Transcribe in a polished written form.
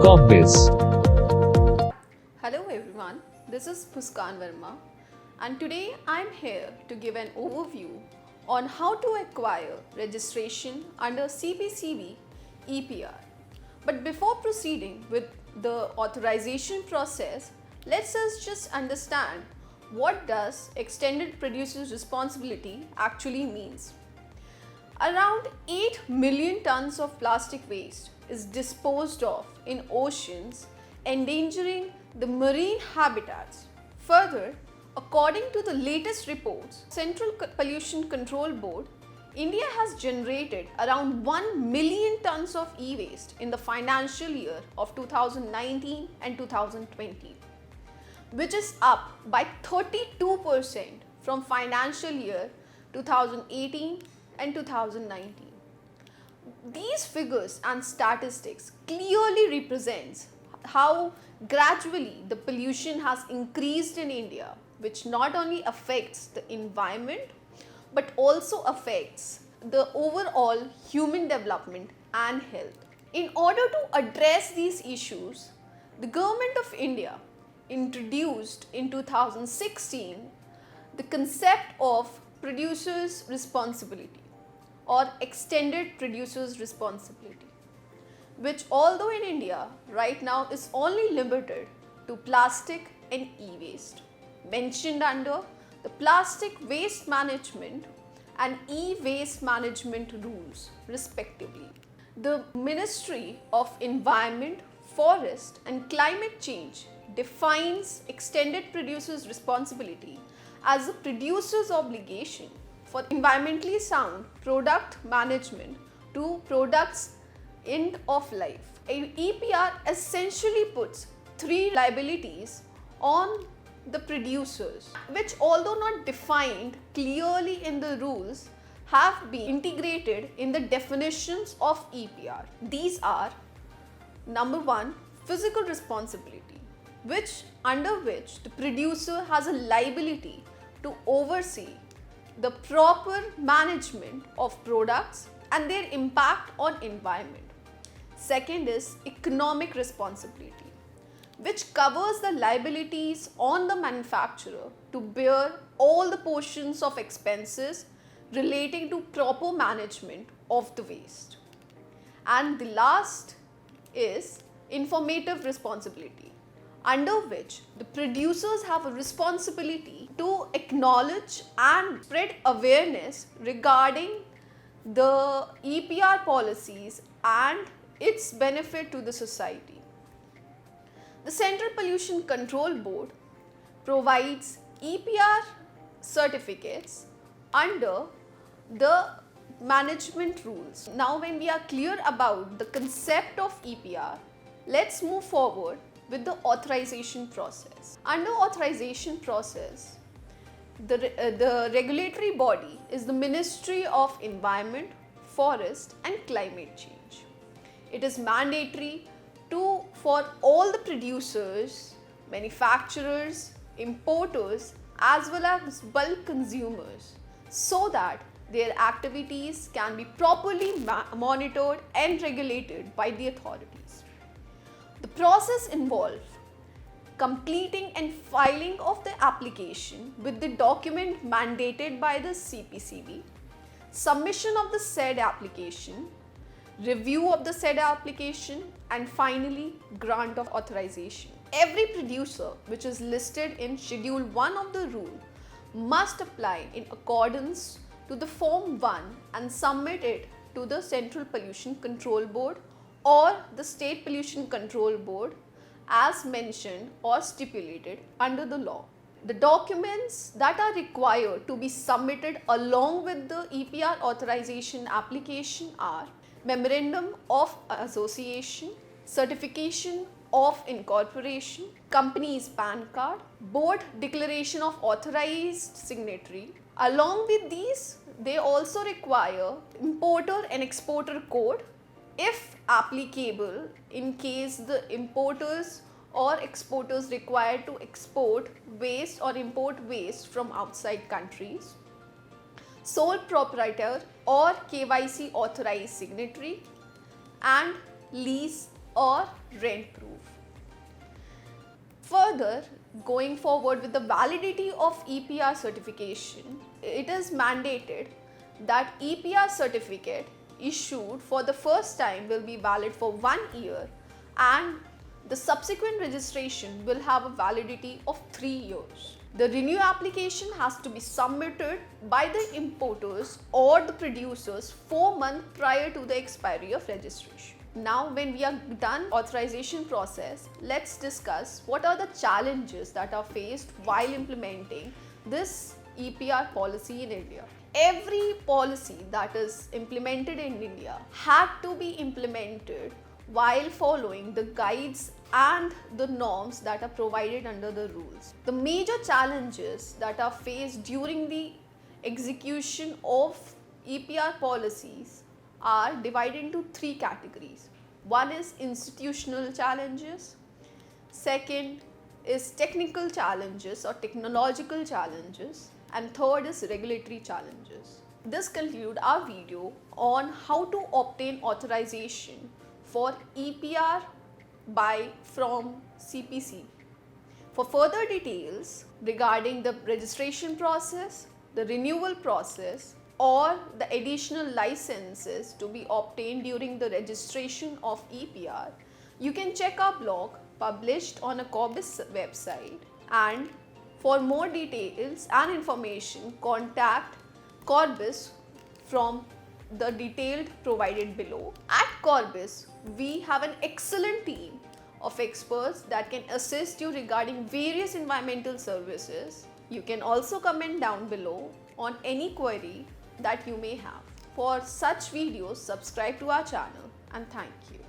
TalkOfBiz. Hello everyone, this is Muskan Verma and today I am here to give an overview on how to acquire registration under CPCB EPR. But before proceeding with the authorization process, let's just understand what does extended producer's responsibility actually means. Around 8 million tons of plastic waste is disposed of in oceans, endangering the marine habitats. Further, according to the latest reports, Central Pollution Control Board, India has generated around 1 million tons of e-waste in the financial year of 2019 and 2020, which is up by 32% from financial year 2018 and 2019. These figures and statistics clearly represents how gradually the pollution has increased in India, which not only affects the environment but also affects the overall human development and health. In order to address these issues, the Government of India introduced in 2016 the concept of producer's responsibility or extended producer's responsibility, which although in India right now is only limited to plastic and e-waste, mentioned under the plastic waste management and e-waste management rules respectively. The Ministry of Environment, Forest and Climate Change defines extended producer's responsibility as a producer's obligation for environmentally sound product management to products end of life. EPR essentially puts three liabilities on the producers, which although not defined clearly in the rules, have been integrated in the definitions of EPR. These are: number one, physical responsibility, under which the producer has a liability to oversee the proper management of products and their impact on environment. Second is economic responsibility, which covers the liabilities on the manufacturer to bear all the portions of expenses relating to proper management of the waste. And the last is informative responsibility, under which the producers have a responsibility to acknowledge and spread awareness regarding the EPR policies and its benefit to the society. The Central Pollution Control Board provides EPR certificates under the management rules. Now, when we are clear about the concept of EPR, let's move forward with the authorization process. Under authorization process, the regulatory body is the Ministry of Environment, Forest and Climate Change. It is mandatory for all the producers, manufacturers, importers as well as bulk consumers, so that their activities can be properly monitored and regulated by the authorities. The process involves completing and filing of the application with the document mandated by the CPCB, submission of the said application, review of the said application, and finally grant of authorization. Every producer which is listed in Schedule 1 of the rule must apply in accordance to the Form 1 and submit it to the Central Pollution Control Board or the State Pollution Control Board as mentioned or stipulated under the law. The documents that are required to be submitted along with the EPR authorization application are Memorandum of Association, Certification of Incorporation, Company's PAN card, Board Declaration of Authorized Signatory. Along with these, they also require Importer and Exporter Code, if applicable, in case the importers or exporters required to export waste or import waste from outside countries, sole proprietor or KYC authorized signatory, and lease or rent proof. Further, going forward with the validity of EPR certification, it is mandated that EPR certificate issued for the first time will be valid for 1 year, and the subsequent registration will have a validity of 3 years. The renew application has to be submitted by the importers or the producers 4 months prior to the expiry of registration. Now, when we are done authorization process, let's discuss what are the challenges that are faced while implementing this EPR policy in India. Every policy that is implemented in India had to be implemented while following the guides and the norms that are provided under the rules. The major challenges that are faced during the execution of EPR policies are divided into 3 categories. One is institutional challenges, second is technical challenges or technological challenges, and third is regulatory challenges. This concludes our video on how to obtain authorization for EPR from CPC. For further details regarding the registration process, the renewal process, or the additional licenses to be obtained during the registration of EPR, you can check our blog published on a Corbis website, and for more details and information, contact Corbis from the detailed provided below. At Corbis, we have an excellent team of experts that can assist you regarding various environmental services. You can also comment down below on any query that you may have. For such videos, subscribe to our channel, and thank you.